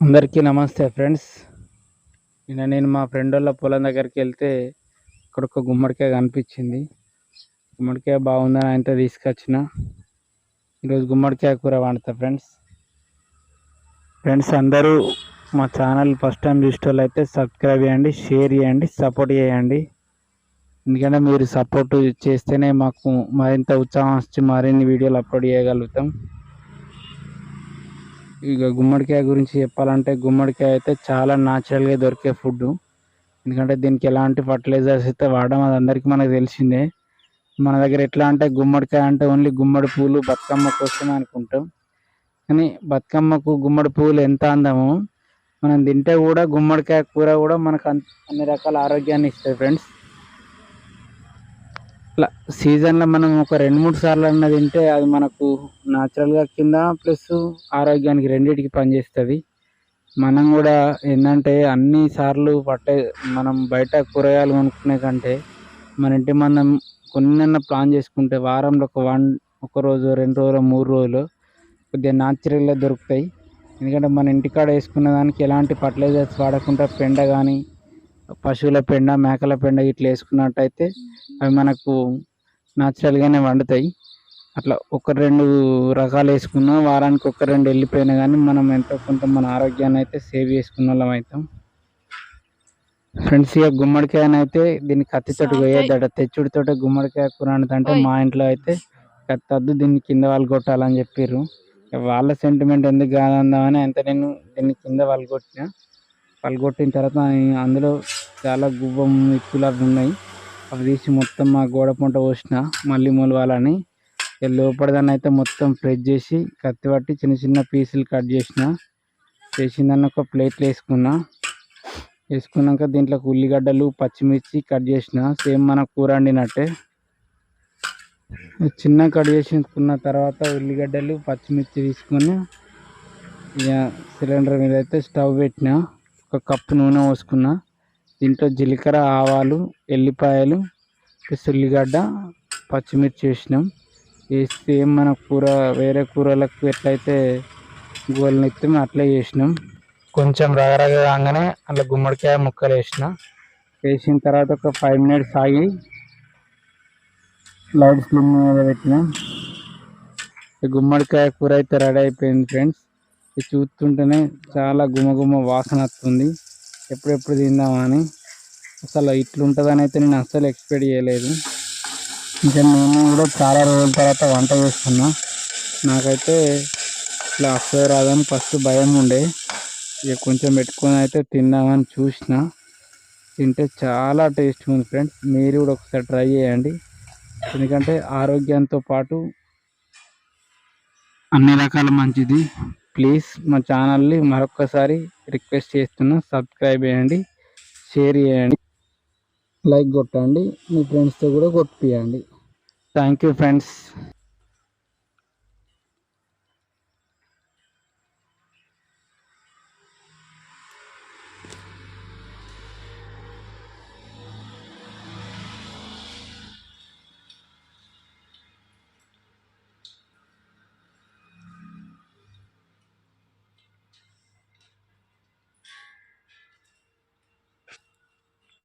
అందరికీ నమస్తే ఫ్రెండ్స్. నిన్న నేను మా ఫ్రెండ్ వాళ్ళ పొలం దగ్గరికి వెళ్తే అక్కడ ఒక గుమ్మడికాయ కనిపించింది. గుమ్మడికాయ బాగుందని ఆయనతో తీసుకొచ్చిన. ఈరోజు గుమ్మడికాయ కూర వండుతా ఫ్రెండ్స్. అందరూ మా ఛానల్ ఫస్ట్ టైం చూసేవాళ్ళు అయితే సబ్స్క్రైబ్ చేయండి, షేర్ చేయండి, సపోర్ట్ చేయండి. ఎందుకంటే మీరు సపోర్ట్ చేస్తేనే మాకు మరింత ఉత్సాహం వచ్చి మరిన్ని వీడియోలు అప్లోడ్ చేయగలుగుతాం. ఇక గుమ్మడికాయ గురించి చెప్పాలంటే గుమ్మడికాయ అయితే చాలా న్యాచురల్గా దొరికే ఫుడ్. ఎందుకంటే దీనికి ఎలాంటి ఫర్టిలైజర్స్ అయితే వాడడం అది అందరికీ మనకు తెలిసిందే. మన దగ్గర ఎట్లా అంటే గుమ్మడికాయ అంటే ఓన్లీ గుమ్మడి పూలు బతుకమ్మ కోసమే అనుకుంటాం. కానీ బతుకమ్మకు గుమ్మడి పువ్వులు ఎంత అందమో మనం తింటే కూడా గుమ్మడికాయ కూర కూడా మనకు అన్ని రకాల ఆరోగ్యాన్ని ఇస్తుంది ఫ్రెండ్స్. ఇట్లా సీజన్లో మనం ఒక 2-3 సార్లు అన్న తింటే అది మనకు న్యాచురల్గా కింద ప్లస్ ఆరోగ్యానికి రెండింటికి పనిచేస్తుంది. మనం కూడా ఏంటంటే అన్ని సార్లు మనం బయట కూరగాయలు కొనుక్కునే కంటే మన ఇంటి మనం కొన్నన్నా ప్లాన్ చేసుకుంటే వారంలో ఒక రోజు 2 రోజులు 3 రోజులు కొద్దిగా న్యాచురల్గా దొరుకుతాయి. ఎందుకంటే మన ఇంటికాడ వేసుకున్న దానికి ఎలాంటి ఫర్టిలైజర్స్ వాడకుండా పెండ కానీ పశువుల పెండ మేకల పెండ ఇట్లా వేసుకున్నట్టయితే అవి మనకు న్యాచురల్గానే వండుతాయి. అట్లా 1-2 రకాలు వేసుకున్నా వారానికి 1-2 వెళ్ళిపోయినా కానీ మనం ఎంతో కొంత మన ఆరోగ్యాన్ని అయితే సేవ్ చేసుకున్న వాళ్ళం అవుతాం ఫ్రెండ్స్. ఇక గుమ్మడికాయనైతే దీన్ని కత్తితోటి వేయద్దట, తెచ్చుడితోటే గుమ్మడికాయ కూర అంటే మా ఇంట్లో అయితే కత్తద్దు దీన్ని కింద వాళ్ళు కొట్టాలని చెప్పారు. వాళ్ళ సెంటిమెంట్ ఎందుకు కాదందామని అంత నేను దీన్ని కింద పలగొట్టిన తర్వాత అందులో చాలా గువ్వం ఇత్తులు అవి ఉన్నాయి. అవి తీసి మొత్తం మా గోడ పంట పోసిన మళ్ళీ మొలవాలని. లోపలిదాన్ని అయితే మొత్తం ఫ్రెష్ చేసి కత్తి పట్టి చిన్న చిన్న పీసులు కట్ చేసిందాన్ని ఒక ప్లేట్లో వేసుకున్నాక దీంట్లోకి ఉల్లిగడ్డలు పచ్చిమిర్చి కట్ చేసిన సేమ్ మన కూర వండినట్టే చిన్న కట్ చేసుకున్న తర్వాత ఉల్లిగడ్డలు పచ్చిమిర్చి తీసుకొని ఇక సిలిండర్ మీద అయితే స్టవ్ పెట్టిన. ఒక కప్పు నూనె పోసుకున్న. దీంట్లో జీలకర్ర ఆవాలు ఎల్లిపాయలు ప్లస్ ఉల్లిగడ్డ పచ్చిమిర్చి వేసినాం. వేస్తే మన కూర వేరే కూరలకు ఎట్లయితే గోలు నెత్తామో అట్లే చేసినాం. కొంచెం రగరగ కాగానే అట్లా గుమ్మడికాయ ముక్కలు వేసిన తర్వాత ఒక 5 minutes ఆగి లైట్ స్లిమ్ మీద పెట్టిన. గుమ్మడికాయ కూర అయితే రెడీ అయిపోయింది ఫ్రెండ్స్. చూస్తుంటేనే చాలా గుమగుమ వాసన వస్తుంది. ఎప్పుడెప్పుడు తిందామని. అసలు ఇట్లుంటుందని అయితే నేను అస్సలు ఎక్స్పెక్ట్ చేయలేదు. ఇంకా నేను కూడా చాలా రోజుల తర్వాత వంట చేస్తున్నా. నాకైతే ఇట్లా వస్తుంది రాదని ఫస్ట్ భయం ఉండే. ఇక కొంచెం పెట్టుకొని అయితే తిందామని చూసిన. తింటే చాలా టేస్ట్గా ఉంది ఫ్రెండ్స్. మీరు కూడా ఒకసారి ట్రై చేయండి. ఎందుకంటే ఆరోగ్యంతో పాటు అన్ని రకాల మంచిది. ప్లీజ్ మా ఛానల్ని మరొక్కసారి రిక్వెస్ట్ చేస్తున్నా, సబ్స్క్రైబ్ చేయండి, షేర్ చేయండి, లైక్ కొట్టండి, మీ ఫ్రెండ్స్తో కూడా కొట్టియండి. Thank you friends.